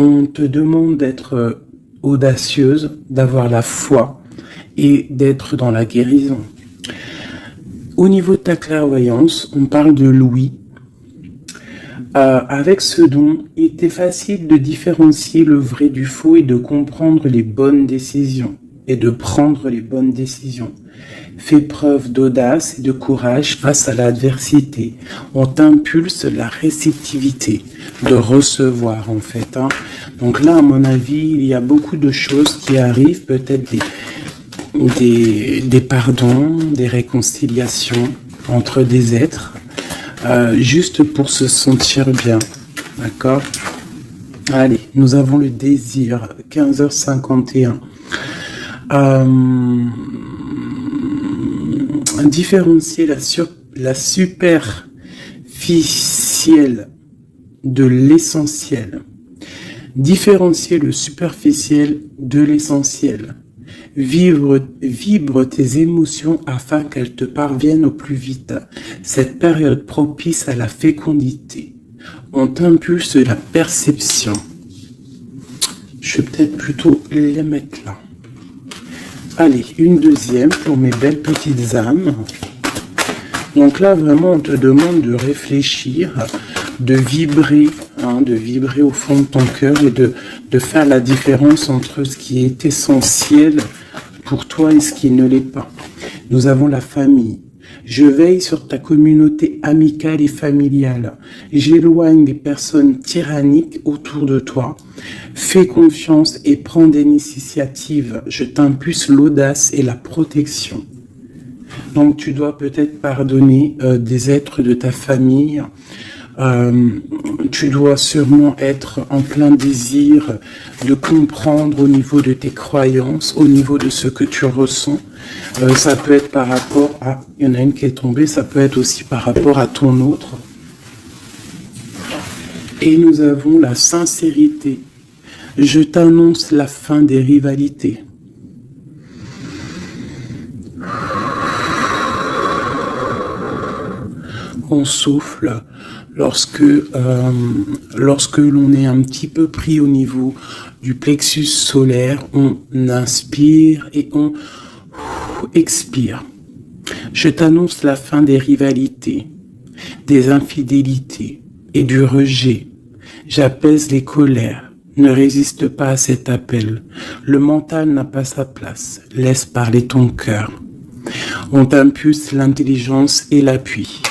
On te demande d'être audacieuse, d'avoir la foi et d'être dans la guérison. Au niveau de ta clairvoyance, on parle de Louis. Avec ce don, il était facile de différencier le vrai du faux et de comprendre les bonnes décisions et de prendre les bonnes décisions. Fais preuve d'audace et de courage face à l'adversité. On t'impulse la réceptivité, de recevoir en fait. Donc là, à mon avis, il y a beaucoup de choses qui arrivent, peut-être des pardons, des réconciliations entre des êtres, juste pour se sentir bien. D'accord ? Allez, nous avons le désir, 15h51. Différencier la superficielle de l'essentiel. Différencier le superficiel de l'essentiel. Vibre tes émotions afin qu'elles te parviennent au plus vite. Cette période propice à la fécondité. On t'impulse la perception. Je vais peut-être plutôt les mettre là. Allez, une deuxième pour mes belles petites âmes. Donc là, vraiment, on te demande de réfléchir, de vibrer au fond de ton cœur et de faire la différence entre ce qui est essentiel pour toi et ce qui ne l'est pas. Nous avons la famille. Je veille sur ta communauté amicale et familiale. J'éloigne les personnes tyranniques autour de toi. Fais confiance et prends des initiatives. Je t'impulse l'audace et la protection. Donc tu dois peut-être pardonner des êtres de ta famille. Tu dois sûrement être en plein désir de comprendre au niveau de tes croyances, au niveau de ce que tu ressens. Ça peut être par rapport à... Il y en a une qui est tombée, ça peut être aussi par rapport à ton autre. Et nous avons la sincérité. Je t'annonce la fin des rivalités. On souffle lorsque l'on est un petit peu pris au niveau du plexus solaire, on inspire et on expire. Je t'annonce la fin des rivalités, des infidélités et du rejet. J'apaise les colères. Ne résiste pas à cet appel. Le mental n'a pas sa place. Laisse parler ton cœur. On t'impulse l'intelligence et l'appui.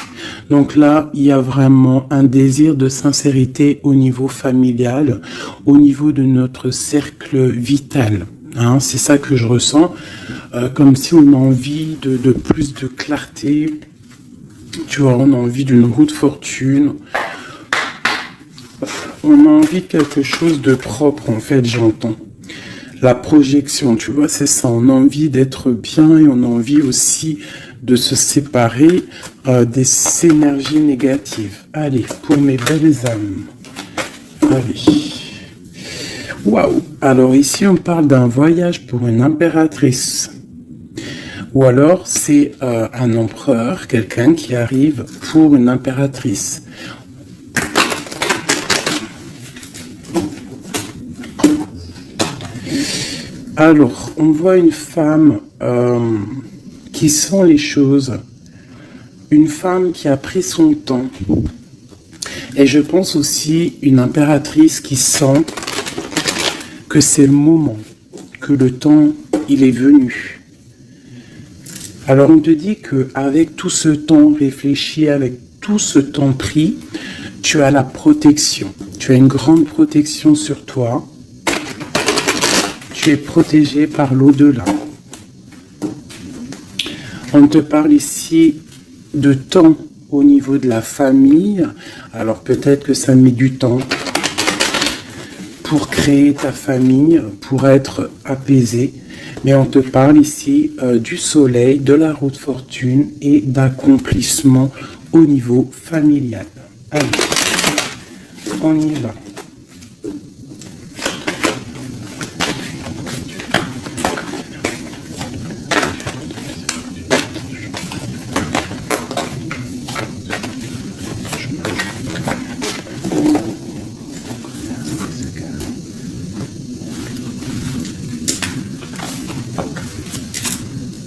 Donc là, il y a vraiment un désir de sincérité au niveau familial, au niveau de notre cercle vital. C'est ça que je ressens, comme si on a envie de plus de clarté, tu vois, on a envie d'une roue de fortune, on a envie de quelque chose de propre, en fait, j'entends. La projection, tu vois, c'est ça, on a envie d'être bien et on a envie aussi de se séparer des énergies négatives. Allez, pour mes belles âmes. Allez. Waouh. Alors ici, on parle d'un voyage pour une impératrice. Ou alors, c'est un empereur, quelqu'un qui arrive pour une impératrice. Alors, on voit une femme qui sent les choses, une femme qui a pris son temps, et je pense aussi une impératrice qui sent que c'est le moment, que le temps, il est venu. Alors on te dit qu'avec tout ce temps réfléchi, avec tout ce temps pris, tu as la protection, tu as une grande protection sur toi, tu es protégé par l'au-delà. On te parle ici de temps au niveau de la famille. Alors peut-être que ça met du temps pour créer ta famille, pour être apaisé. Mais on te parle ici du soleil, de la roue de fortune et d'accomplissement au niveau familial. Allez, on y va.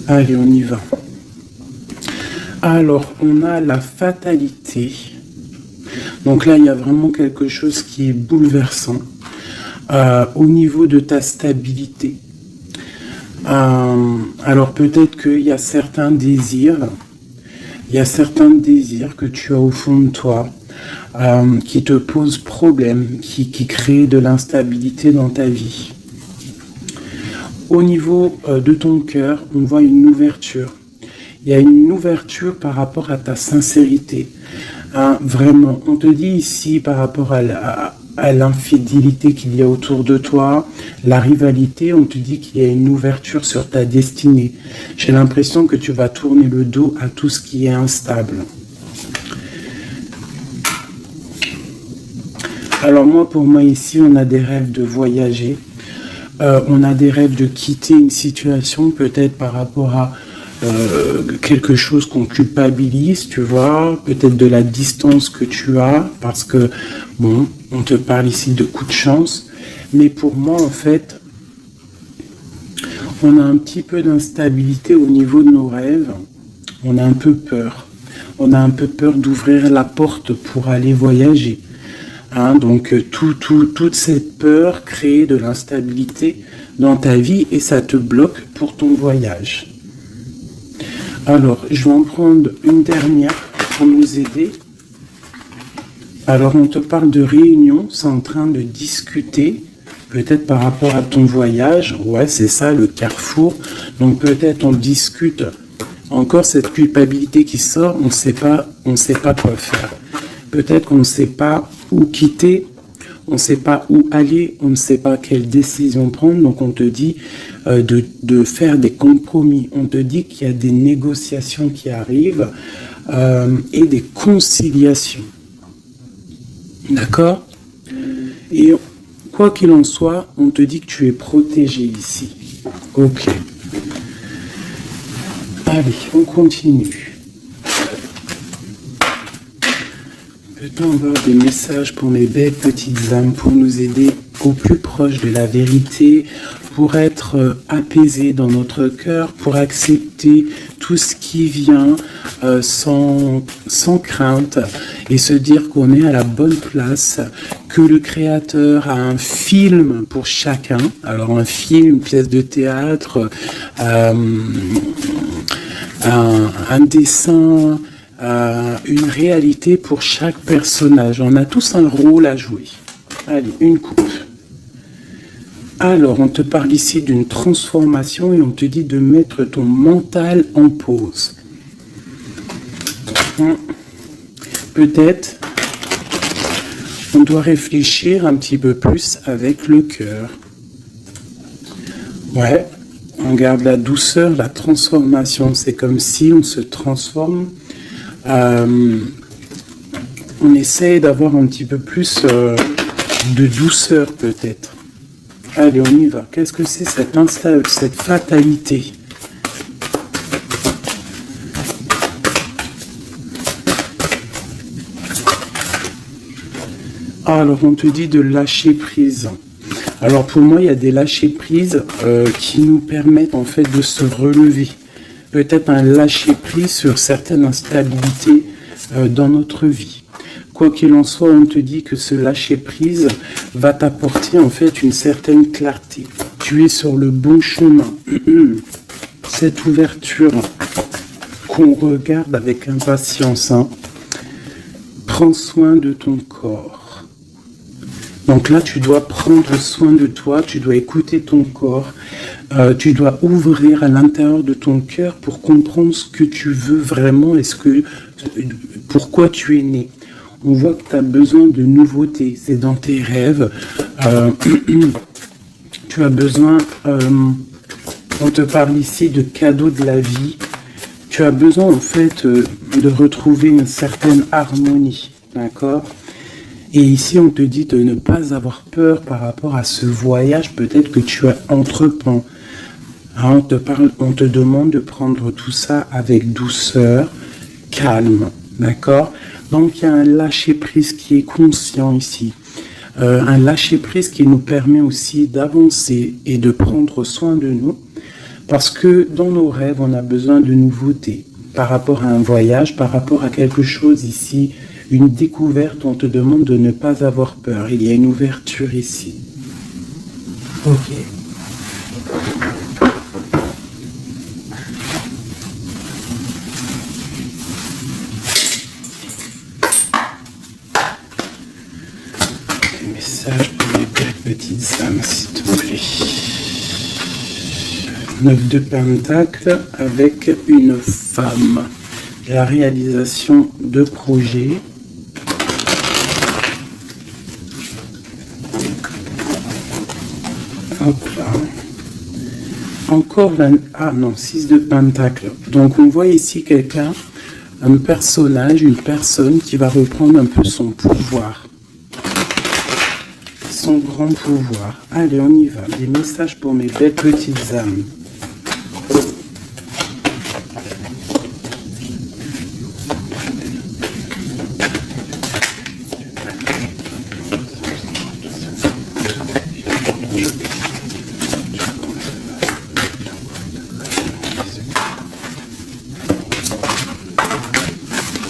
Allez, on y va. Alors, on a la fatalité. Donc là, il y a vraiment quelque chose qui est bouleversant au niveau de ta stabilité. Alors peut-être qu'il y a certains désirs, que tu as au fond de toi qui te posent problème, qui créent de l'instabilité dans ta vie. Au niveau de ton cœur, on voit une ouverture. Il y a une ouverture par rapport à ta sincérité. Vraiment, on te dit ici par rapport à l'infidélité qu'il y a autour de toi, la rivalité, on te dit qu'il y a une ouverture sur ta destinée. J'ai l'impression que tu vas tourner le dos à tout ce qui est instable. Alors moi, pour moi ici, on a des rêves de voyager. On a des rêves de quitter une situation, peut-être par rapport à quelque chose qu'on culpabilise, tu vois, peut-être de la distance que tu as, parce que, bon, on te parle ici de coup de chance, mais pour moi, en fait, on a un petit peu d'instabilité au niveau de nos rêves, on a un peu peur. On a un peu peur d'ouvrir la porte pour aller voyager. Donc, toute cette peur crée de l'instabilité dans ta vie et ça te bloque pour ton voyage. Alors, je vais en prendre une dernière pour nous aider. Alors, on te parle de réunion, c'est en train de discuter, peut-être par rapport à ton voyage. Ouais, c'est ça, le carrefour. Donc, peut-être on discute. Encore cette culpabilité qui sort, on ne sait pas quoi faire. Peut-être qu'on ne sait pas où quitter, on ne sait pas où aller, on ne sait pas quelle décision prendre. Donc, on te dit de faire des compromis. On te dit qu'il y a des négociations qui arrivent et des conciliations. D'accord? Et quoi qu'il en soit, on te dit que tu es protégé ici. Ok. Allez, on continue. Peut-on avoir des messages pour mes belles petites âmes, pour nous aider au plus proche de la vérité, pour être apaisés dans notre cœur, pour accepter tout ce qui vient sans crainte et se dire qu'on est à la bonne place, que le Créateur a un film pour chacun. Alors un film, une pièce de théâtre, un dessin, une réalité pour chaque personnage. On a tous un rôle à jouer. Allez, une coupe. Alors, on te parle ici d'une transformation et on te dit de mettre ton mental en pause. Peut-être, on doit réfléchir un petit peu plus avec le cœur. Ouais, on garde la douceur, la transformation. C'est comme si on se transforme. On essaie d'avoir un petit peu plus de douceur peut-être. Allez, on y va. Qu'est-ce que c'est cette fatalité? Alors, on te dit de lâcher prise. Alors, pour moi, il y a des lâcher prises qui nous permettent en fait de se relever. Peut-être un lâcher prise sur certaines instabilités dans notre vie. Quoi qu'il en soit, on te dit que ce lâcher-prise va t'apporter en fait une certaine clarté. Tu es sur le bon chemin. Cette ouverture qu'on regarde avec impatience. Prends soin de ton corps. Donc là, tu dois prendre soin de toi, tu dois écouter ton corps, tu dois ouvrir à l'intérieur de ton cœur pour comprendre ce que tu veux vraiment et pourquoi tu es né. On voit que tu as besoin de nouveautés, c'est dans tes rêves. Tu as besoin, on te parle ici de cadeaux de la vie. Tu as besoin en fait de retrouver une certaine harmonie, d'accord? Et ici on te dit de ne pas avoir peur par rapport à ce voyage peut-être que tu as entreprends. On te demande de prendre tout ça avec douceur, calme, d'accord? Donc, il y a un lâcher-prise qui est conscient ici. Un lâcher-prise qui nous permet aussi d'avancer et de prendre soin de nous. Parce que dans nos rêves, on a besoin de nouveautés. Par rapport à un voyage, par rapport à quelque chose ici, une découverte, on te demande de ne pas avoir peur. Il y a une ouverture ici. Ok. Message pour les petites âmes, s'il te plaît. 9 de Pentacle avec une femme. La réalisation de projets. Hop là. Encore la... Ah non, 6 de Pentacle. Donc on voit ici quelqu'un, un personnage, une personne qui va reprendre un peu son pouvoir. Son grand pouvoir. Allez, on y va. Des messages pour mes belles petites âmes.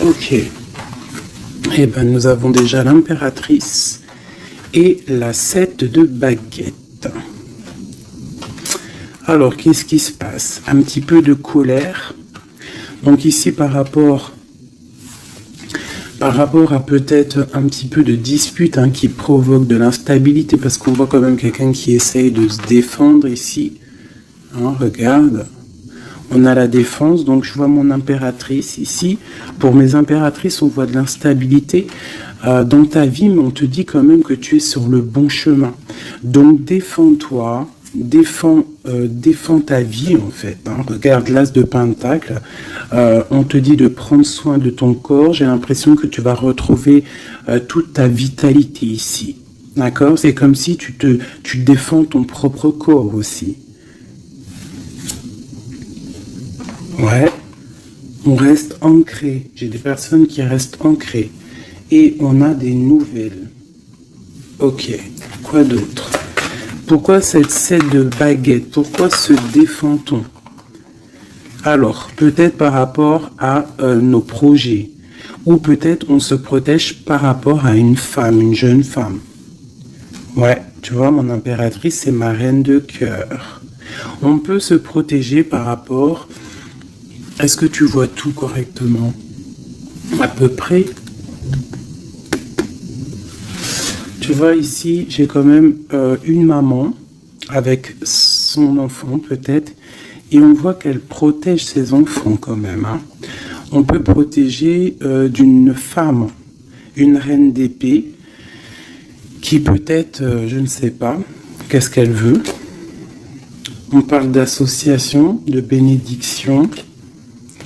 Ok. Eh bien, nous avons déjà l'impératrice et la 7 de baguette. Alors, qu'est-ce qui se passe? Un petit peu de colère. Donc ici, par rapport à peut-être un petit peu de dispute qui provoque de l'instabilité, parce qu'on voit quand même quelqu'un qui essaye de se défendre ici. Regarde. On a la défense, donc je vois mon impératrice ici. Pour mes impératrices, on voit de l'instabilité dans ta vie, mais on te dit quand même que tu es sur le bon chemin. Donc défends-toi, défends ta vie en fait. Regarde l'as de Pentacle, on te dit de prendre soin de ton corps. J'ai l'impression que tu vas retrouver toute ta vitalité ici. D'accord? C'est comme si tu défends ton propre corps aussi. Ouais, on reste ancré. J'ai des personnes qui restent ancrées. Et on a des nouvelles. Ok, quoi d'autre? Pourquoi cette 7 de baguette? Pourquoi se défend-on? Alors, peut-être par rapport à nos projets. Ou peut-être on se protège par rapport à une femme, une jeune femme. Ouais, tu vois, mon impératrice, c'est ma reine de cœur. On peut se protéger par rapport... Est-ce que tu vois tout correctement? À peu près. Tu vois ici, j'ai quand même une maman avec son enfant peut-être. Et on voit qu'elle protège ses enfants quand même. On peut protéger d'une femme, une reine d'épée, qui peut-être, je ne sais pas, qu'est-ce qu'elle veut. On parle d'association, de bénédiction.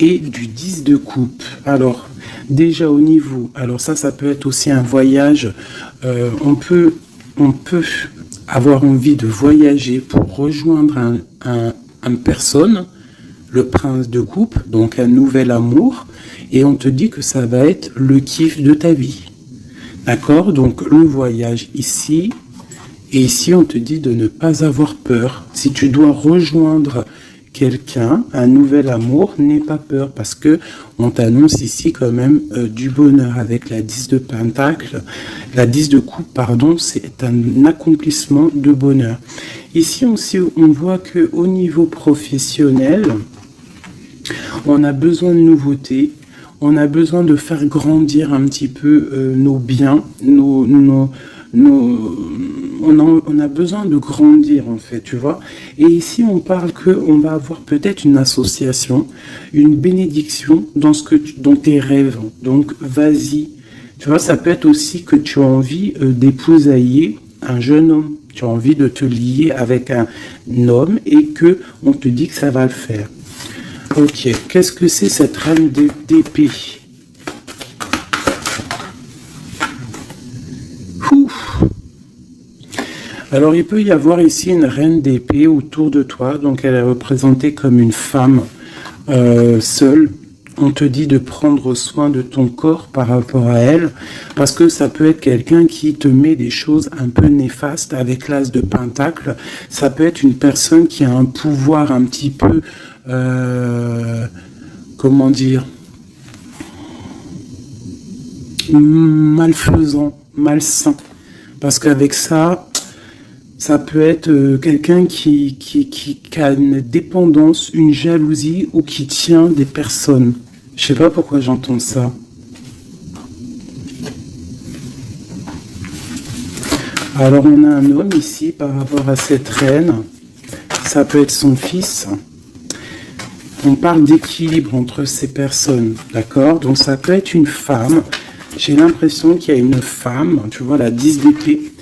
Et du 10 de coupe. Alors, déjà au niveau, alors ça peut être aussi un voyage. On peut avoir envie de voyager pour rejoindre un personne, le prince de coupe, donc un nouvel amour, et on te dit que ça va être le kiff de ta vie. D'accord? Donc le voyage ici, et ici on te dit de ne pas avoir peur. Si tu dois rejoindre quelqu'un, un nouvel amour, n'aie pas peur parce que on t'annonce ici quand même du bonheur avec la 10 de Pentacle. La 10 de coupe, pardon, c'est un accomplissement de bonheur. Ici aussi, on voit que au niveau professionnel, on a besoin de nouveautés, on a besoin de faire grandir un petit peu nos biens, on a besoin de grandir en fait, tu vois. Et ici, on parle qu'on va avoir peut-être une association, une bénédiction dans tes rêves. Donc, vas-y. Tu vois, ça peut être aussi que tu as envie d'épousailler un jeune homme. Tu as envie de te lier avec un homme et que on te dit que ça va le faire. Ok, qu'est-ce que c'est cette reine d'épée? Alors, il peut y avoir ici une reine d'épée autour de toi. Donc, elle est représentée comme une femme seule, on te dit de prendre soin de ton corps par rapport à elle, parce que ça peut être quelqu'un qui te met des choses un peu néfastes avec l'as de pentacle. Ça peut être une personne qui a un pouvoir un petit peu, comment dire, malfaisant, malsain. Parce qu'avec ça, ça peut être quelqu'un qui a une dépendance, une jalousie ou qui tient des personnes. Je sais pas pourquoi j'entends ça. Alors on a un homme ici par rapport à cette reine. Ça peut être son fils. On parle d'équilibre entre ces personnes, d'accord? Donc ça peut être une femme. J'ai l'impression qu'il y a une femme, tu vois, la 10 d'épée.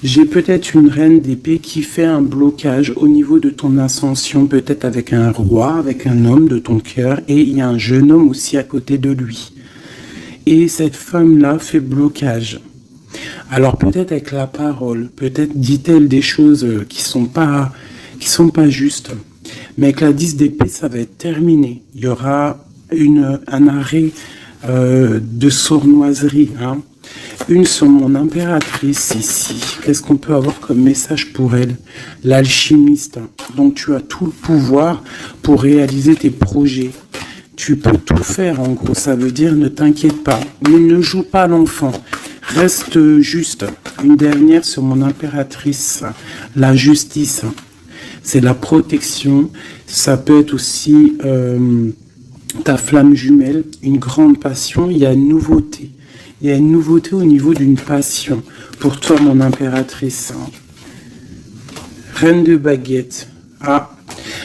J'ai peut-être une reine d'épée qui fait un blocage au niveau de ton ascension, peut-être avec un roi, avec un homme de ton cœur, et il y a un jeune homme aussi à côté de lui. Et cette femme-là fait blocage. Alors peut-être avec la parole, peut-être dit-elle des choses qui sont pas justes. Mais avec la 10 d'épée, ça va être terminé. Il y aura un arrêt de sournoiserie. Hein. Une sur mon impératrice ici. Qu'est-ce qu'on peut avoir comme message pour elle? L'alchimiste. Donc tu as tout le pouvoir pour réaliser tes projets. Tu peux tout faire en gros. Ça veut dire ne t'inquiète pas. Mais ne joue pas l'enfant. Reste juste. Une dernière sur mon impératrice. La justice. C'est la protection. Ça peut être aussi ta flamme jumelle, une grande passion. Il y a une nouveauté. Il y a une nouveauté au niveau d'une passion. Pour toi, mon impératrice. Reine de baguette. Ah.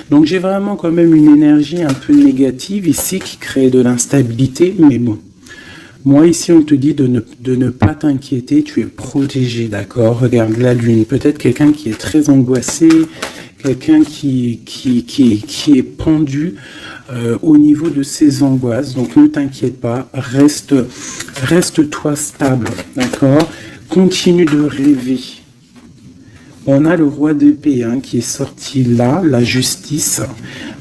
Donc j'ai vraiment quand même une énergie un peu négative ici qui crée de l'instabilité. Mais bon. Moi, ici, on te dit de ne pas t'inquiéter. Tu es protégé, d'accord? Regarde la lune. Peut-être quelqu'un qui est très angoissé. Quelqu'un qui est pendu au niveau de ses angoisses. Donc ne t'inquiète pas, reste-toi stable, d'accord? Continue de rêver. On a le roi d'épée qui est sorti là, la justice.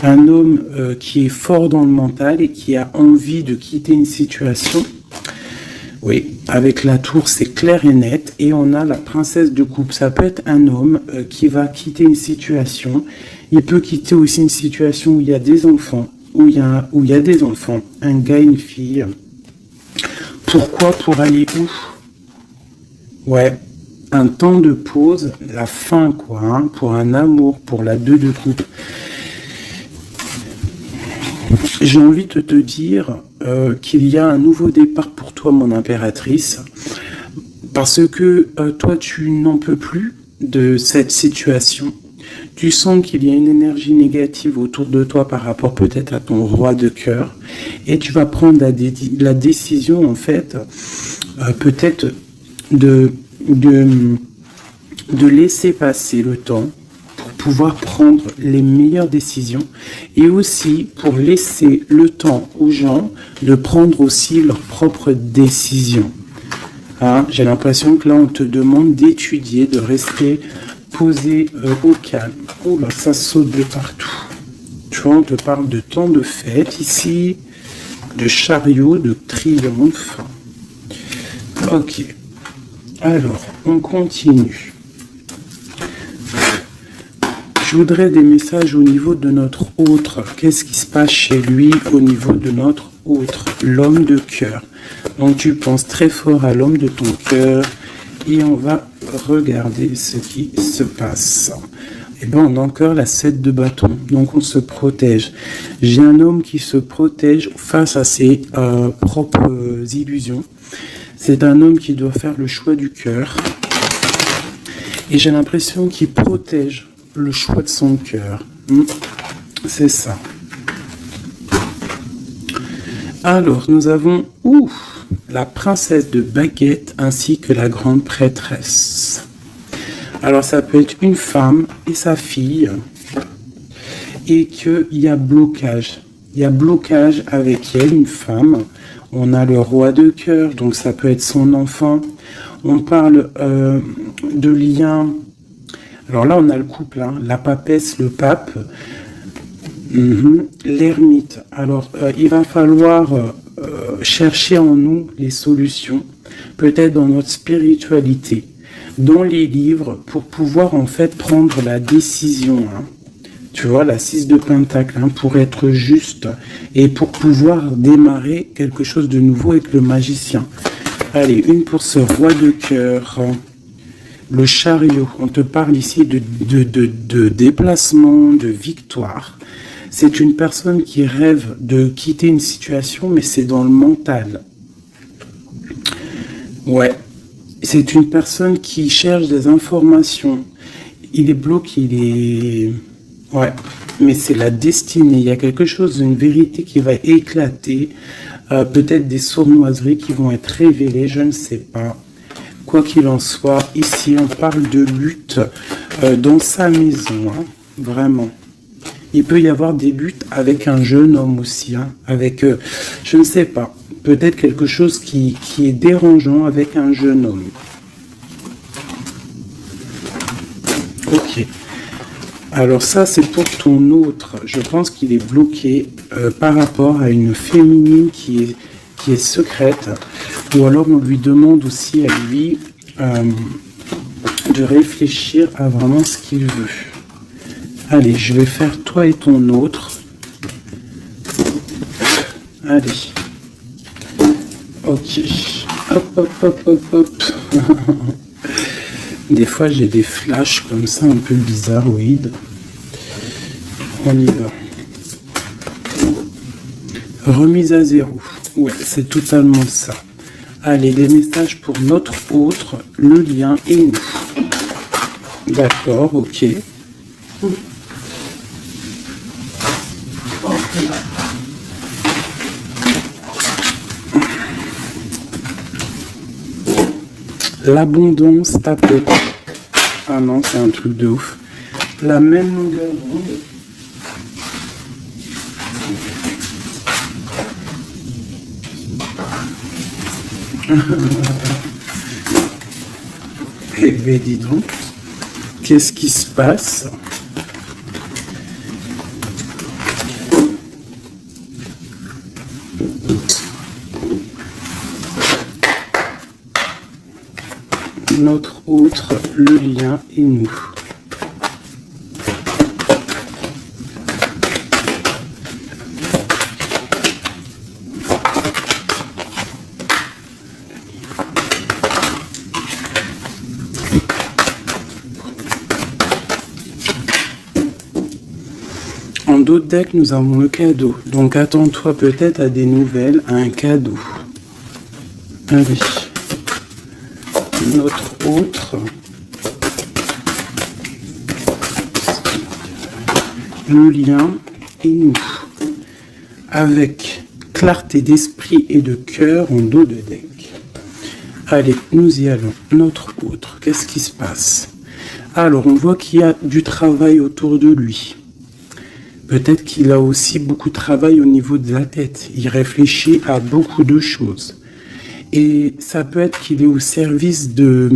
Un homme qui est fort dans le mental et qui a envie de quitter une situation. Oui, avec la tour, c'est clair et net. Et on a la princesse de coupe. Ça peut être un homme qui va quitter une situation. Il peut quitter aussi une situation où il y a des enfants. Où il y a des enfants. Un gars, une fille. Pourquoi? Pour aller où? Ouais, un temps de pause, la fin, quoi. Hein, pour un amour, pour la 2 de coupe. J'ai envie de te dire qu'il y a un nouveau départ pour toi, mon impératrice, parce que toi, tu n'en peux plus de cette situation. Tu sens qu'il y a une énergie négative autour de toi par rapport peut-être à ton roi de cœur, et tu vas prendre la décision, en fait, peut-être de laisser passer le temps, pouvoir prendre les meilleures décisions et aussi pour laisser le temps aux gens de prendre aussi leurs propres décisions. Hein, j'ai l'impression que là, on te demande d'étudier, de rester posé au calme. Oh là, ça saute de partout. Tu vois, on te parle de temps de fête ici, de chariot, de triomphe. Ok. Alors, on continue. Je voudrais des messages au niveau de notre autre. Qu'est-ce qui se passe chez lui au niveau de notre autre? L'homme de cœur. Donc tu penses très fort à l'homme de ton cœur et on va regarder ce qui se passe. Et bien on a encore la 7 de bâton. Donc on se protège. J'ai un homme qui se protège face à ses propres illusions. C'est un homme qui doit faire le choix du cœur. Et j'ai l'impression qu'il protège le choix de son cœur. C'est ça. Alors, nous avons la princesse de baguette ainsi que la grande prêtresse. Alors, ça peut être une femme et sa fille et qu'il y a blocage. Il y a blocage avec elle, une femme. On a le roi de cœur, donc ça peut être son enfant. On parle de liens. Alors là, on a le couple, la papesse, le pape. L'ermite. Alors, il va falloir chercher en nous les solutions, peut-être dans notre spiritualité, dans les livres, pour pouvoir en fait prendre la décision. Hein. Tu vois, la 6 de Pentacle, hein, pour être juste et pour pouvoir démarrer quelque chose de nouveau avec le magicien. Allez, une pour ce roi de cœur. Le chariot, on te parle ici de déplacement, de victoire. C'est une personne qui rêve de quitter une situation, mais c'est dans le mental. Ouais, c'est une personne qui cherche des informations. Il est bloqué, il est... Ouais, mais c'est la destinée. Il y a quelque chose, une vérité qui va éclater. Peut-être des sournoiseries qui vont être révélées, je ne sais pas. Quoi qu'il en soit, ici on parle de lutte dans sa maison, hein, vraiment. Il peut y avoir des luttes avec un jeune homme aussi, hein, avec, je ne sais pas, peut-être quelque chose qui est dérangeant avec un jeune homme. Ok. Alors ça, c'est pour ton autre. Je pense qu'il est bloqué par rapport à une féminine qui est secrète. Ou alors on lui demande aussi à lui de réfléchir à vraiment ce qu'il veut. Allez, je vais faire toi et ton autre. Allez. Ok. Hop, hop, hop, hop, hop. Des fois, j'ai des flashs comme ça, un peu bizarroïdes. On y va. Remise à zéro. Ouais, c'est totalement ça. Allez, des messages pour notre autre, le lien et nous. D'accord, ok. L'abondance tapote. Ah non, c'est un truc de ouf. La même longueur d'onde. Eh bien, dis donc, qu'est-ce qui se passe? Notre autre, le lien et nous. En d'autres decks, nous avons le cadeau. Donc attends-toi peut-être à des nouvelles, à un cadeau. Allez. Notre autre. Le lien et nous. Avec clarté d'esprit et de cœur en dos de deck. Allez, nous y allons. Notre autre. Qu'est-ce qui se passe? Alors, on voit qu'il y a du travail autour de lui. Peut-être qu'il a aussi beaucoup de travail au niveau de la tête. Il réfléchit à beaucoup de choses. Et ça peut être qu'il est au service des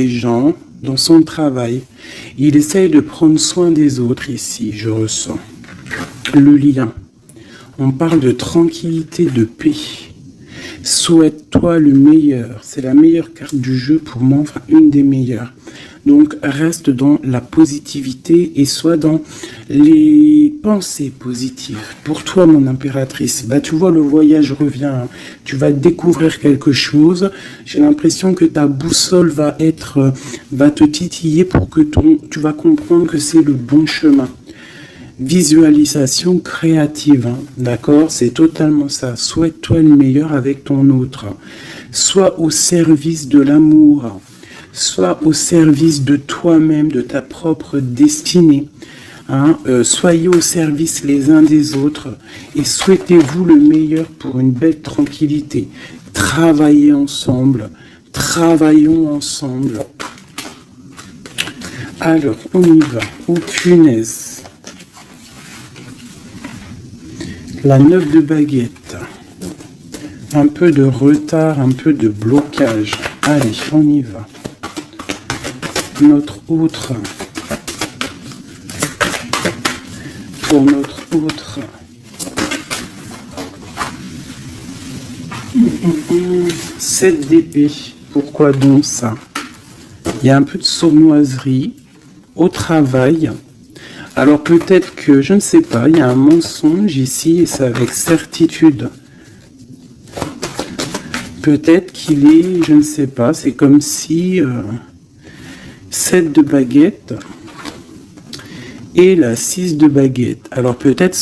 gens dans son travail. Il essaye de prendre soin des autres ici, je ressens. Le lien. On parle de tranquillité, de paix. Souhaite-toi le meilleur. C'est la meilleure carte du jeu pour moi, enfin une des meilleures. Donc reste dans la positivité et sois dans les pensées positives. Pour toi, mon impératrice, tu vois, le voyage revient. Tu vas découvrir quelque chose. J'ai l'impression que ta boussole va te titiller pour que tu vas comprendre que c'est le bon chemin. Visualisation créative, hein, d'accord? C'est totalement ça. Souhaite-toi le meilleur avec ton autre. Sois au service de l'amour. Sois au service de toi-même, de ta propre destinée. Hein, soyez au service les uns des autres et souhaitez-vous le meilleur pour une belle tranquillité. Travaillez ensemble, travaillons ensemble. Alors, on y va. Oh punaise. La 9 de baguette. Un peu de retard, un peu de blocage. Allez, on y va. Notre autre. pour notre autre. 7 d'épée. Pourquoi donc ça? Il y a un peu de sournoiserie au travail. Alors peut-être que, je ne sais pas, il y a un mensonge ici et c'est avec certitude. Peut-être qu'il est, je ne sais pas, c'est comme si 7 de baguette et la 6 de baguette. Alors peut-être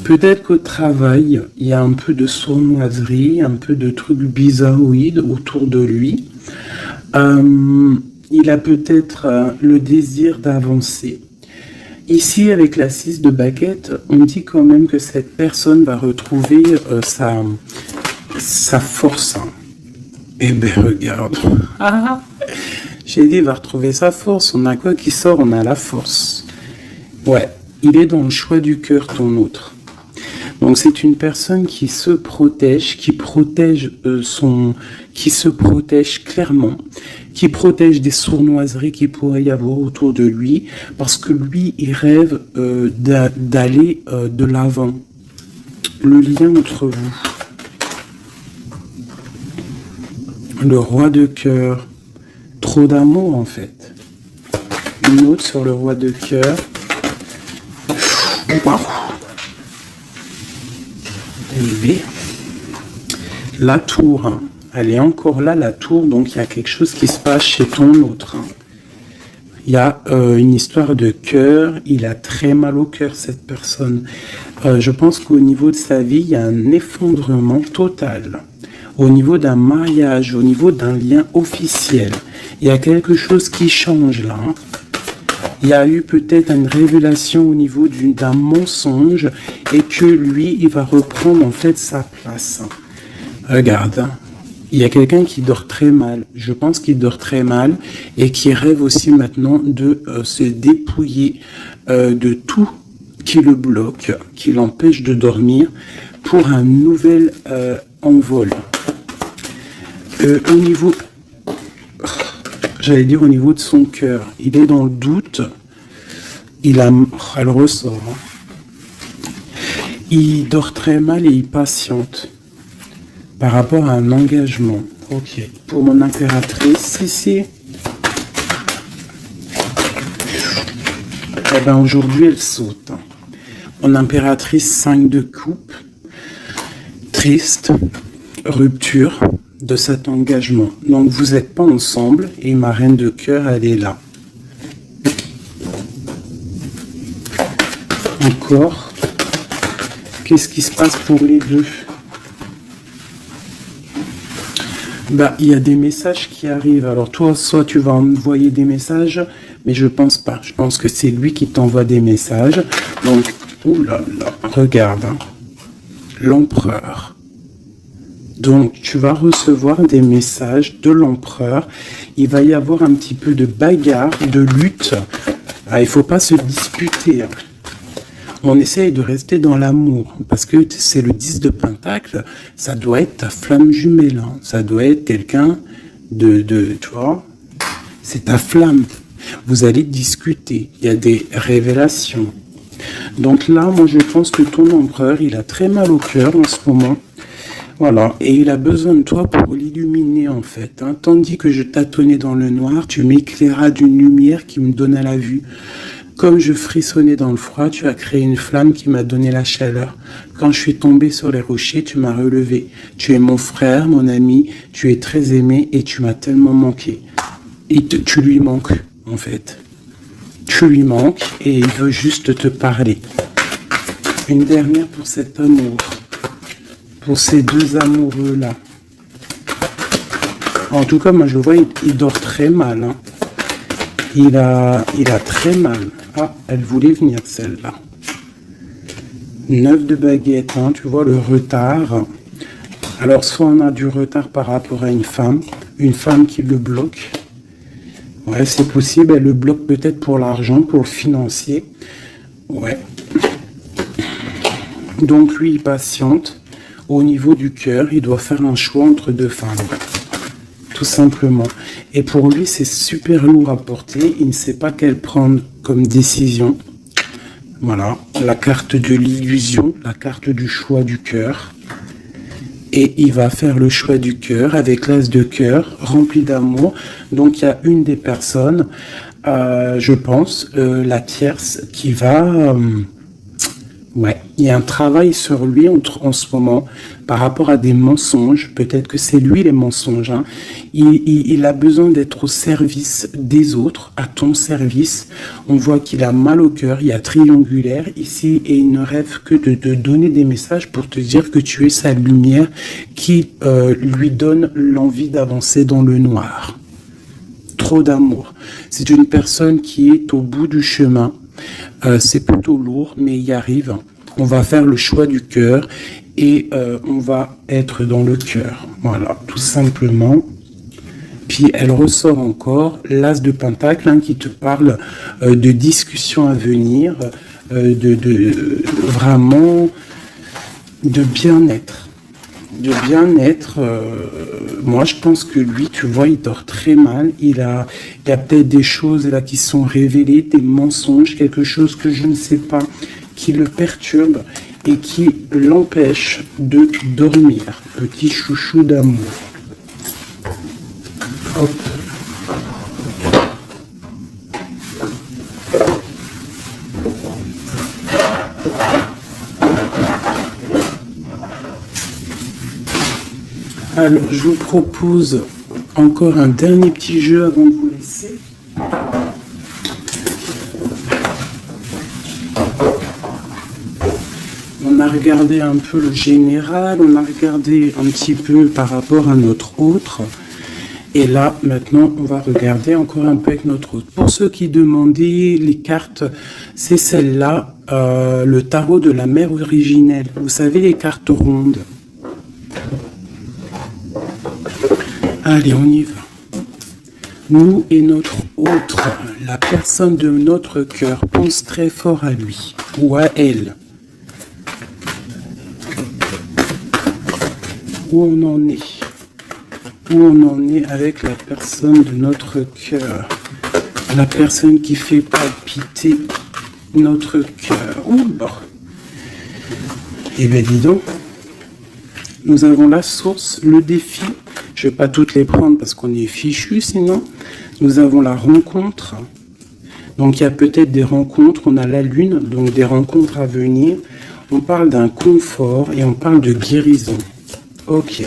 peut-être qu'au travail, il y a un peu de sournoiserie, un peu de trucs bizarroïdes autour de lui. Il a peut-être le désir d'avancer. Ici, avec la 6 de baguette, on dit quand même que cette personne va retrouver sa force. Eh bien, regarde. J'ai dit, il va retrouver sa force. On a quoi qui sort? On a la force. Ouais, il est dans le choix du cœur, ton autre. Donc c'est une personne qui se protège, qui se protège clairement, qui protège des sournoiseries qu'il pourrait y avoir autour de lui, parce que lui, il rêve d'aller de l'avant. Le lien entre vous. Le roi de cœur. Trop d'amour en fait. Une autre sur le roi de cœur. Waouh. Élevé. La tour, elle est encore là, la tour, donc il y a quelque chose qui se passe chez ton autre. Il y a une histoire de cœur, il a très mal au cœur cette personne. Je pense qu'au niveau de sa vie, il y a un effondrement total. Au niveau d'un mariage, au niveau d'un lien officiel, il y a quelque chose qui change là. Il y a eu peut-être une révélation au niveau d'un mensonge et que lui, il va reprendre en fait sa place. Regarde, il y a quelqu'un qui dort très mal. Je pense qu'il dort très mal et qui rêve aussi maintenant de se dépouiller de tout qui le bloque, qui l'empêche de dormir pour un nouvel envol. Au niveau... J'allais dire au niveau de son cœur, il est dans le doute, elle ressort. Il dort très mal et il patiente par rapport à un engagement. Ok, pour mon impératrice, ici, eh ben aujourd'hui elle saute. Mon impératrice 5 de coupe, triste, rupture de cet engagement. Donc vous n'êtes pas ensemble et ma reine de cœur, elle est là. Encore, qu'est-ce qui se passe pour les deux? Bah, il y a des messages qui arrivent. Alors toi, soit tu vas envoyer des messages, mais je pense pas. Je pense que c'est lui qui t'envoie des messages. Donc, oulala, regarde, hein. L'empereur. Donc, tu vas recevoir des messages de l'empereur. Il va y avoir un petit peu de bagarre, de lutte. Ah, il ne faut pas se disputer. On essaye de rester dans l'amour. Parce que c'est le 10 de Pentacle. Ça doit être ta flamme jumelle. Hein. Ça doit être quelqu'un tu vois, c'est ta flamme. Vous allez discuter. Il y a des révélations. Donc là, moi, je pense que ton empereur, il a très mal au cœur en ce moment. Voilà, et il a besoin de toi pour l'illuminer en fait. Hein. Tandis que je tâtonnais dans le noir, tu m'éclairas d'une lumière qui me donna la vue. Comme je frissonnais dans le froid, tu as créé une flamme qui m'a donné la chaleur. Quand je suis tombé sur les rochers, tu m'as relevé. Tu es mon frère, mon ami, tu es très aimé et tu m'as tellement manqué. Et tu lui manques en fait. Tu lui manques et il veut juste te parler. Une dernière pour cet amour. Pour ces deux amoureux-là. En tout cas, moi je le vois, il dort très mal. Hein. Il a très mal. Ah, elle voulait venir celle-là. 9 de baguette, hein, tu vois le retard. Alors, soit on a du retard par rapport à une femme qui le bloque. Ouais, c'est possible, elle le bloque peut-être pour l'argent, pour le financier. Ouais. Donc, lui, il patiente. Au niveau du cœur, il doit faire un choix entre deux femmes. tout simplement. Et pour lui, c'est super lourd à porter. Il ne sait pas quelle prendre comme décision. Voilà, la carte de l'illusion, la carte du choix du cœur. Et il va faire le choix du cœur avec l'as de cœur rempli d'amour. Donc il y a une des personnes, je pense, la tierce, qui va... ouais, il y a un travail sur lui en ce moment par rapport à des mensonges. Peut-être que c'est lui les mensonges. Hein. Il a besoin d'être au service des autres, à ton service. On voit qu'il a mal au cœur, il y a triangulaire ici et il ne rêve que de te donner des messages pour te dire que tu es sa lumière qui lui donne l'envie d'avancer dans le noir. Trop d'amour. C'est une personne qui est au bout du chemin. C'est plutôt lourd, mais il y arrive. On va faire le choix du cœur et on va être dans le cœur. Voilà, tout simplement. Puis elle ressort encore l'as de pentacle qui te parle de discussions à venir, vraiment de bien-être. De bien-être, moi je pense que lui, tu vois, il dort très mal. Il y a peut-être des choses là qui sont révélées, des mensonges, quelque chose que je ne sais pas, qui le perturbe et qui l'empêche de dormir. Petit chouchou d'amour. Hop. Alors, je vous propose encore un dernier petit jeu avant de vous laisser. On a regardé un peu le général, on a regardé un petit peu par rapport à notre autre. Et là, maintenant, on va regarder encore un peu avec notre autre. Pour ceux qui demandaient les cartes, c'est celle-là, le tarot de la mère originelle. Vous savez, les cartes rondes. Allez, on y va. Nous et notre autre, la personne de notre cœur, pense très fort à lui ou à elle. Où on en est? Où on en est avec la personne de notre cœur? La personne qui fait palpiter notre cœur. Ouh, eh bien, dis donc. Nous avons la source, le défi. Je ne vais pas toutes les prendre parce qu'on est fichu sinon. Nous avons la rencontre. Donc il y a peut-être des rencontres. On a la lune, donc des rencontres à venir. On parle d'un confort et on parle de guérison. Ok.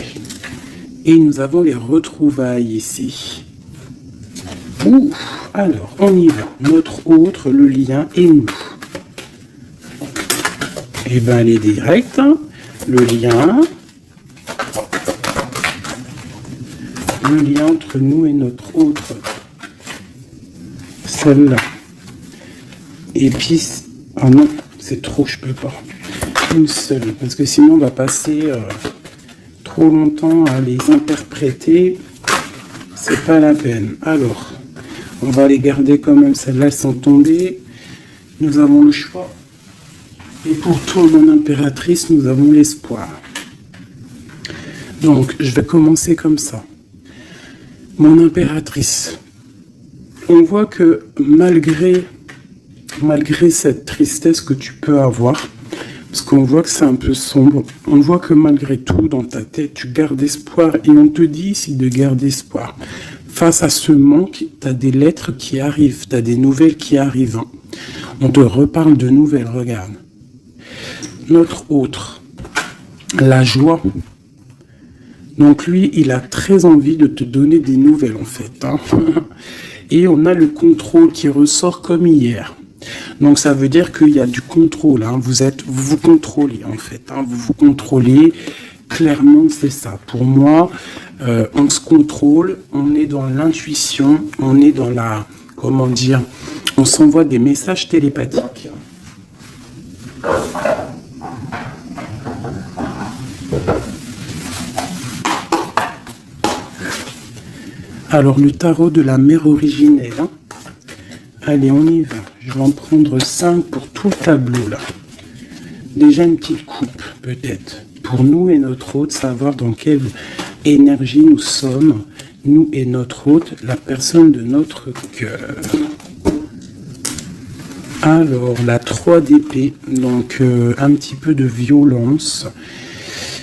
Et nous avons les retrouvailles ici. Ouh. Alors, on y va. Notre autre, le lien et nous. Eh bien, elle est directe. Hein. Le lien... Le lien entre nous et notre autre, celle-là. Et puis, ah non, c'est trop, je peux pas. Une seule, parce que sinon on va passer trop longtemps à les interpréter. C'est pas la peine. Alors, on va les garder quand même. Celles-là, elles sont tombées. Nous avons le choix. Et pour toi, mon impératrice, nous avons l'espoir. Donc, je vais commencer comme ça. Mon impératrice, on voit que malgré cette tristesse que tu peux avoir, parce qu'on voit que c'est un peu sombre, on voit que malgré tout, dans ta tête, tu gardes espoir, et on te dit ici de garder espoir. Face à ce manque, tu as des lettres qui arrivent, tu as des nouvelles qui arrivent. On te reparle de nouvelles, regarde. Notre autre, la joie. Donc lui, il a très envie de te donner des nouvelles en fait. Hein. Et on a le contrôle qui ressort comme hier. Donc ça veut dire qu'il y a du contrôle. Hein. Vous vous contrôlez en fait. Hein. Vous vous contrôlez. Clairement, c'est ça. Pour moi, on se contrôle. On est dans l'intuition. On est dans la... Comment dire? On s'envoie des messages télépathiques. Alors, le tarot de la mère originelle. Hein. Allez, on y va. Je vais en prendre 5 pour tout le tableau, là. Déjà une petite coupe, peut-être. Pour nous et notre autre, savoir dans quelle énergie nous sommes, nous et notre hôte, la personne de notre cœur. Alors, la 3 d'épée, donc un petit peu de violence.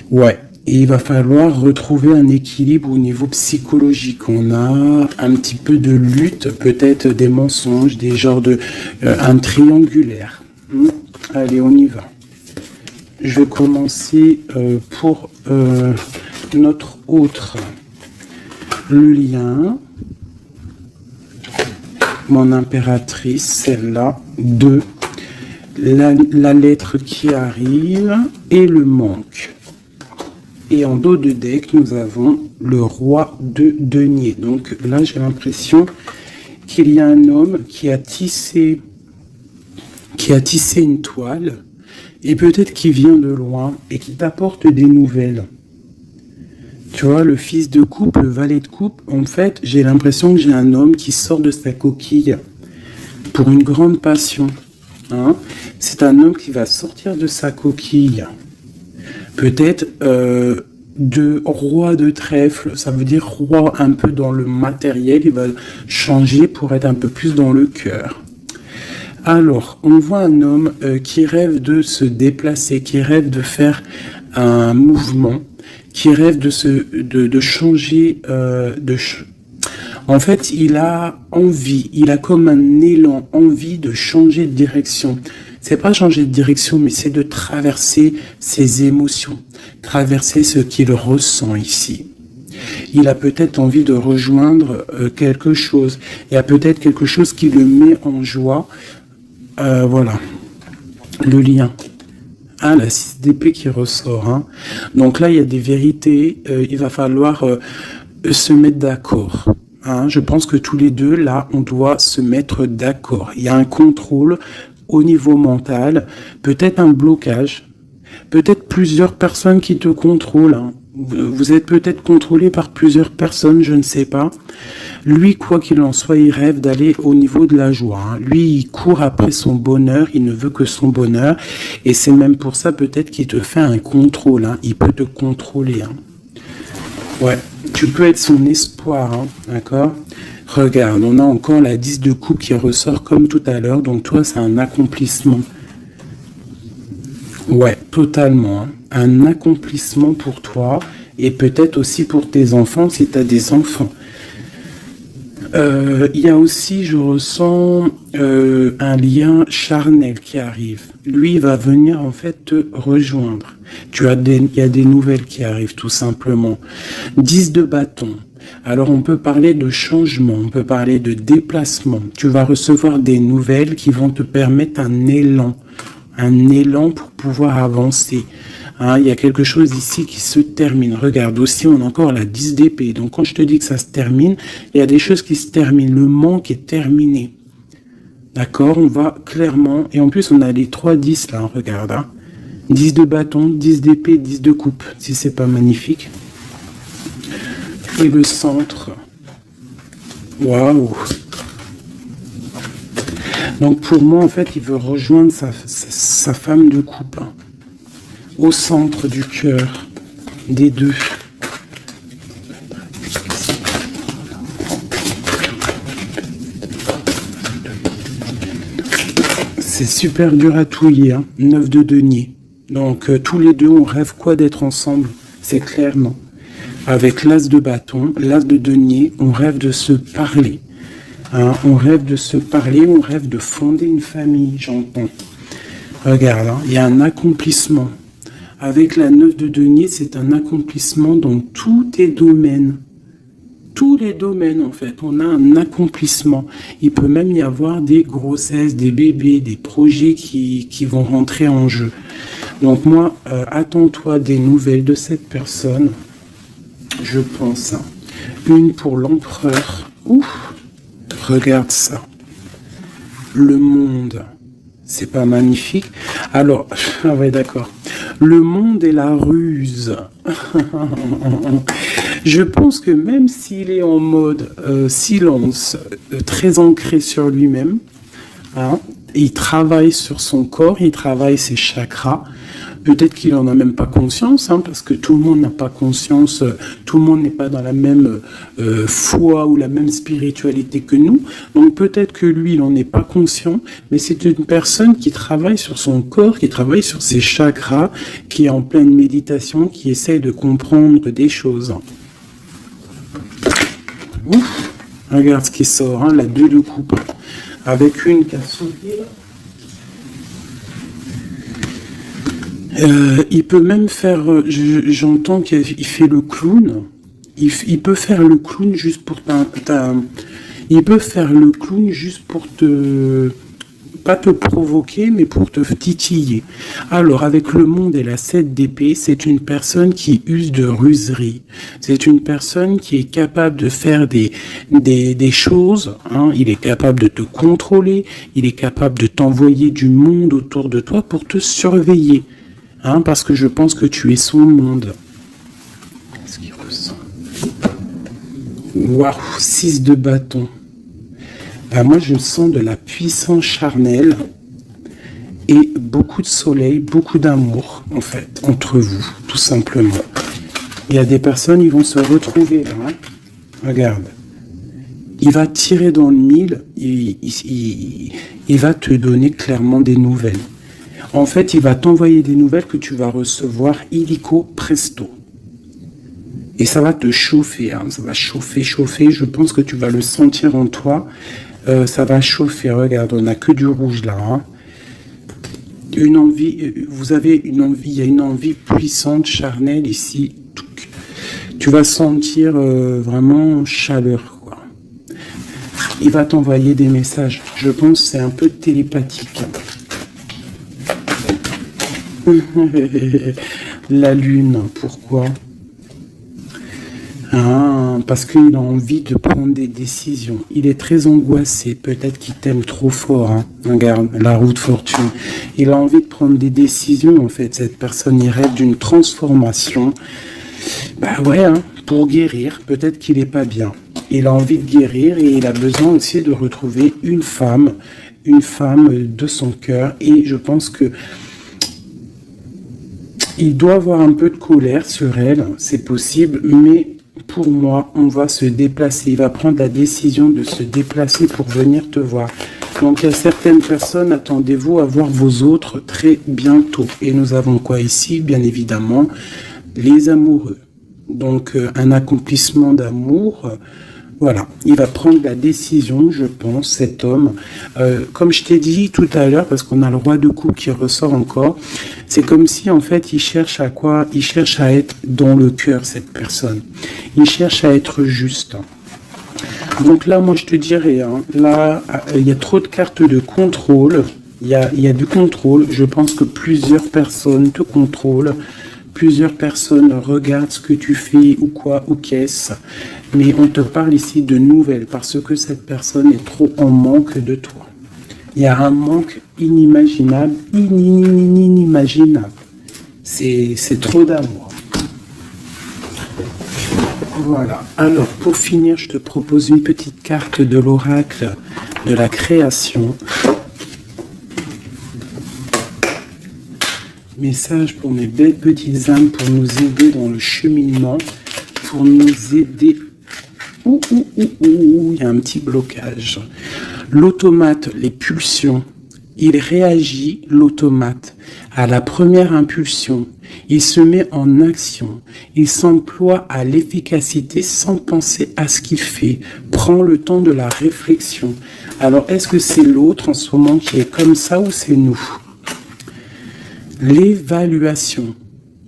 Ouais, et il va falloir retrouver un équilibre au niveau psychologique. On a un petit peu de lutte, peut-être des mensonges, des genres de... un triangulaire. Allez, on y va. Je vais commencer pour notre autre. Le lien. Mon impératrice, celle-là. 2. La lettre qui arrive et le manque. Et en dos de deck, nous avons le roi de denier. Donc là, j'ai l'impression qu'il y a un homme qui a tissé une toile et peut-être qu'il vient de loin et qui t'apporte des nouvelles. Tu vois, le fils de coupe, le valet de coupe, en fait, j'ai l'impression que j'ai un homme qui sort de sa coquille pour une grande passion. Hein. C'est un homme qui va sortir de sa coquille. Peut-être de roi de trèfle, ça veut dire roi un peu dans le matériel, il va changer pour être un peu plus dans le cœur. Alors, on voit un homme qui rêve de se déplacer, qui rêve de faire un mouvement, qui rêve de changer, en fait, il a envie, il a comme un élan, envie de changer de direction. C'est pas changer de direction, mais c'est de traverser ses émotions, traverser ce qu'il ressent ici. Il a peut-être envie de rejoindre quelque chose. Il y a peut-être quelque chose qui le met en joie. Voilà, le lien. Ah, la 6 d'épée qui ressort. Hein. Donc là, il y a des vérités. Il va falloir se mettre d'accord. Hein. Je pense que tous les deux, là, on doit se mettre d'accord. Il y a un contrôle au niveau mental, peut-être un blocage, peut-être plusieurs personnes qui te contrôlent. Hein. Vous êtes peut-être contrôlé par plusieurs personnes, je ne sais pas. Lui, quoi qu'il en soit, il rêve d'aller au niveau de la joie. Hein. Lui, il court après son bonheur, il ne veut que son bonheur. Et c'est même pour ça peut-être qu'il te fait un contrôle. Hein. Il peut te contrôler. Hein. Ouais, tu peux être son espoir, hein. D'accord ? Regarde, on a encore la 10 de coupe qui ressort comme tout à l'heure. Donc toi, c'est un accomplissement. Ouais, totalement. Hein. Un accomplissement pour toi et peut-être aussi pour tes enfants si tu as des enfants. Il y a aussi, je ressens un lien charnel qui arrive. Lui va venir en fait te rejoindre. Il y a des nouvelles qui arrivent tout simplement. 10 de bâton. Alors on peut parler de changement, on peut parler de déplacement. Tu vas recevoir des nouvelles qui vont te permettre un élan pour pouvoir avancer. Hein, il y a quelque chose ici qui se termine. Regarde, aussi on a encore la 10 d'épée. Donc quand je te dis que ça se termine, il y a des choses qui se terminent. Le manque est terminé. D'accord, on va clairement... Et en plus on a les 3 10 là, regarde. Hein. 10 de bâton, 10 d'épée, 10 de coupe. Si c'est pas magnifique. Et le centre. Waouh. Donc pour moi, en fait, il veut rejoindre sa femme de coupe. Hein, au centre du cœur des deux. C'est super dur à touiller. Hein, 9 de denier. Donc tous les deux, on rêve quoi d'être ensemble. C'est clairement. Avec l'as de bâton, l'as de denier, on rêve de se parler. Hein, on rêve de se parler, on rêve de fonder une famille, j'entends. Regarde, hein, il y a un accomplissement. Avec la 9 de denier, c'est un accomplissement dans tous tes domaines. Tous les domaines, en fait, on a un accomplissement. Il peut même y avoir des grossesses, des bébés, des projets qui vont rentrer en jeu. Donc moi, attends-toi des nouvelles de cette personne. Je pense. Hein. Une pour l'empereur. Ouf, regarde ça. Le monde. C'est pas magnifique. Alors, ah ouais, d'accord. Le monde et la ruse. Je pense que même s'il est en mode silence, très ancré sur lui-même, hein, il travaille sur son corps, il travaille ses chakras, Peut-être qu'il en a même pas conscience, hein, parce que tout le monde n'a pas conscience, tout le monde n'est pas dans la même foi ou la même spiritualité que nous. Donc peut-être que lui, il n'en est pas conscient, mais c'est une personne qui travaille sur son corps, qui travaille sur ses chakras, qui est en pleine méditation, qui essaye de comprendre des choses. Ouf, regarde ce qui sort, hein, la 2 de coupe, avec une qui a sauté là. Il peut même faire, j'entends qu'il fait le clown. Il peut faire le clown juste pour il peut faire le clown juste pour pas te provoquer, mais pour te titiller. Alors, avec le monde et la 7 d'épée, c'est une personne qui use de ruserie. C'est une personne qui est capable de faire des choses, hein. Il est capable de te contrôler, il est capable de t'envoyer du monde autour de toi pour te surveiller. Hein, parce que je pense que tu es son monde. Qu'est-ce qu'il ressent? Waouh, 6 de bâton. Ben moi, je sens de la puissance charnelle et beaucoup de soleil, beaucoup d'amour, en fait, entre vous, tout simplement. Il y a des personnes, ils vont se retrouver là. Hein. Regarde. Il va tirer dans le mille, il va te donner clairement des nouvelles. En fait, il va t'envoyer des nouvelles que tu vas recevoir illico presto. Et ça va te chauffer, hein. Ça va chauffer. Je pense que tu vas le sentir en toi. Ça va chauffer. Regarde, on n'a que du rouge là. Hein. Une envie, vous avez une envie, il y a une envie puissante, charnelle ici. Tu vas sentir vraiment chaleur, quoi. Il va t'envoyer des messages. Je pense que c'est un peu télépathique. La lune, pourquoi? Parce qu'il a envie de prendre des décisions. Il est très angoissé. Peut-être qu'il t'aime trop fort. Hein. Regarde, la roue de fortune. Il a envie de prendre des décisions, en fait. Cette personne, il rêve d'une transformation. Bah ouais, hein, pour guérir. Peut-être qu'il n'est pas bien. Il a envie de guérir et il a besoin aussi de retrouver une femme de son cœur. Et je pense que il doit avoir un peu de colère sur elle, c'est possible, mais pour moi, on va se déplacer. Il va prendre la décision de se déplacer pour venir te voir. Donc, il y a certaines personnes, attendez-vous à voir vos autres très bientôt. Et nous avons quoi ici? Bien évidemment, les amoureux. Donc, un accomplissement d'amour. Voilà, il va prendre la décision, je pense, cet homme. Comme je t'ai dit tout à l'heure, parce qu'on a le roi de coupe qui ressort encore, c'est comme si, en fait, il cherche à quoi? Il cherche à être dans le cœur, cette personne. Il cherche à être juste. Donc là, moi, je te dirais, hein, là, il y a trop de cartes de contrôle. Il y a du contrôle. Je pense que plusieurs personnes te contrôlent. Plusieurs personnes regardent ce que tu fais ou quoi, ou qu'est-ce. Mais on te parle ici de nouvelles parce que cette personne est trop en manque de toi. Il y a un manque inimaginable, inimaginable. C'est trop d'amour. Voilà. Alors, pour finir, je te propose une petite carte de l'oracle de la création. Message pour mes belles petites âmes, pour nous aider dans le cheminement, pour nous aider. Il y a un petit blocage. L'automate, les pulsions, il réagit, l'automate, à la première impulsion. Il se met en action. Il s'emploie à l'efficacité sans penser à ce qu'il fait. Prend le temps de la réflexion. Alors, est-ce que c'est l'autre en ce moment qui est comme ça ou c'est nous? L'évaluation.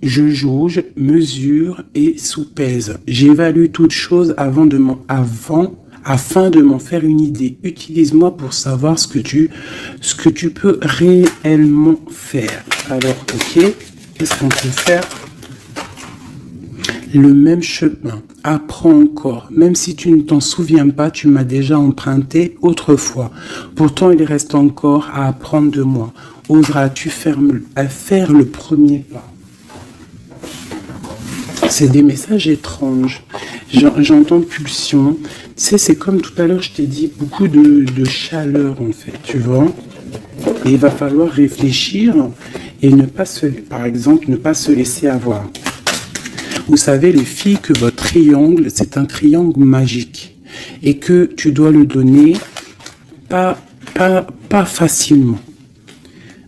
Je jauge, mesure et soupèse. J'évalue toute chose afin de m'en faire une idée. Utilise-moi pour savoir ce que tu peux réellement faire. Alors, ok, qu'est-ce qu'on peut faire? Le même chemin. Apprends encore. Même si tu ne t'en souviens pas, tu m'as déjà emprunté autrefois. Pourtant, il reste encore à apprendre de moi. Oseras-tu faire le premier pas? C'est des messages étranges. J'entends pulsion. Tu sais, c'est comme tout à l'heure, je t'ai dit, beaucoup de chaleur, en fait, tu vois. Et il va falloir réfléchir et ne pas se, par exemple, ne pas se laisser avoir. Vous savez, les filles, que votre triangle, c'est un triangle magique et que tu dois le donner pas facilement.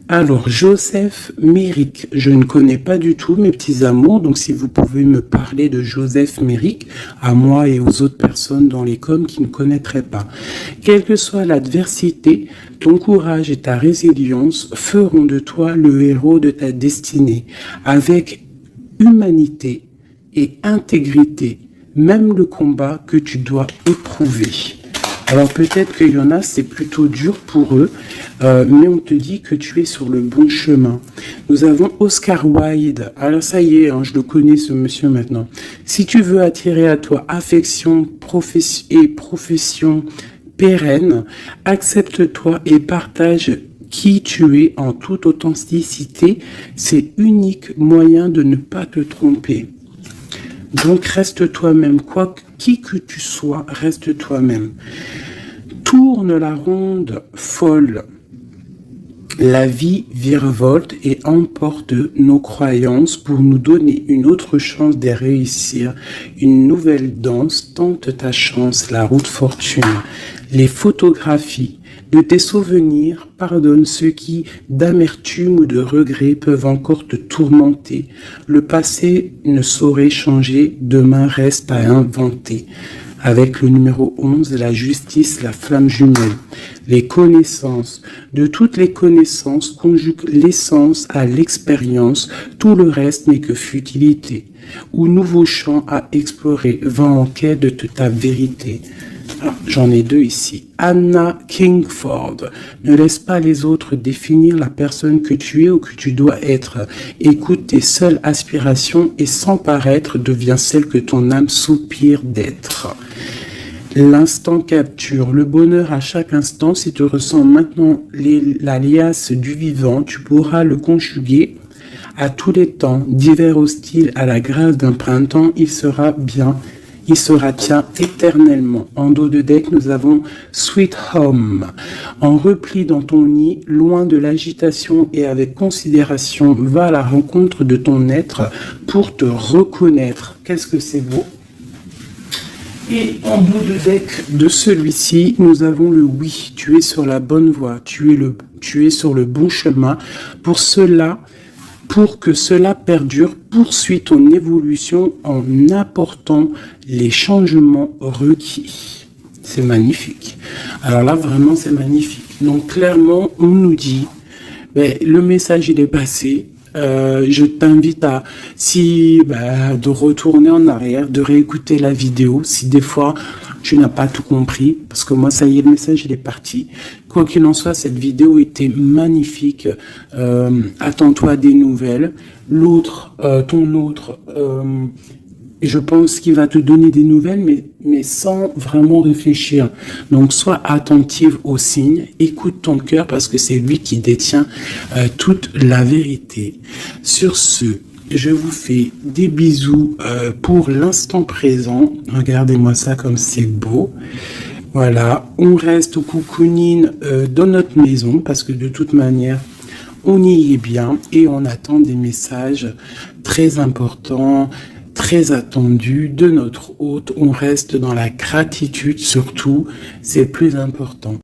Alors, Joseph Méric, je ne connais pas du tout, mes petits amours, donc si vous pouvez me parler de Joseph Méric, à moi et aux autres personnes dans les coms qui ne connaîtraient pas. Quelle que soit l'adversité, ton courage et ta résilience feront de toi le héros de ta destinée, avec humanité et intégrité, même le combat que tu dois éprouver. Alors peut-être qu'il y en a, c'est plutôt dur pour eux, mais on te dit que tu es sur le bon chemin. Nous avons Oscar Wilde. Alors ça y est, hein, je le connais ce monsieur maintenant. Si tu veux attirer à toi affection et profession pérenne, accepte-toi et partage qui tu es en toute authenticité. C'est unique moyen de ne pas te tromper. Donc reste toi-même, qui que tu sois, reste toi-même. Tourne la ronde folle. La vie virevolte et emporte nos croyances pour nous donner une autre chance de réussir. Une nouvelle danse, tente ta chance, la route fortune. Les photographies de tes souvenirs, pardonne ceux qui, d'amertume ou de regret, peuvent encore te tourmenter. Le passé ne saurait changer, demain reste à inventer. Avec le numéro 11, la justice, la flamme jumelle. Les connaissances. De toutes les connaissances, conjugue l'essence à l'expérience. Tout le reste n'est que futilité. Ou nouveau champ à explorer. Va en quête de ta vérité. J'en ai deux ici. Anna Kingford. Ne laisse pas les autres définir la personne que tu es ou que tu dois être. Écoute tes seules aspirations et sans paraître deviens celle que ton âme soupire d'être. L'instant capture. Le bonheur à chaque instant. Si tu ressens maintenant la liasse du vivant, tu pourras le conjuguer à tous les temps. D'hiver hostile à la grâce d'un printemps, il sera bien. Il sera tien éternellement. En dos de deck, nous avons Sweet Home. En repli dans ton nid, loin de l'agitation et avec considération, va à la rencontre de ton être pour te reconnaître. Qu'est-ce que c'est beau! Et en dos de deck de celui-ci, nous avons le oui. Tu es sur la bonne voie. Tu es sur le bon chemin. Pour que cela perdure, poursuis ton évolution en apportant les changements requis. C'est magnifique. Alors là, vraiment, c'est magnifique. Donc, clairement, on nous dit, le message, il est passé. Je t'invite de retourner en arrière, de réécouter la vidéo, si des fois tu n'as pas tout compris, parce que moi, ça y est, le message, il est parti. Quoi qu'il en soit, cette vidéo était magnifique. Attends-toi à des nouvelles. Ton autre, je pense qu'il va te donner des nouvelles, mais sans vraiment réfléchir. Donc, sois attentive aux signes, écoute ton cœur, parce que c'est lui qui détient toute la vérité. Sur ce, je vous fais des bisous pour l'instant présent. Regardez-moi ça comme c'est beau. Voilà, on reste au cocooning dans notre maison parce que de toute manière, on y est bien et on attend des messages très importants, très attendus de notre hôte. On reste dans la gratitude surtout, c'est le plus important.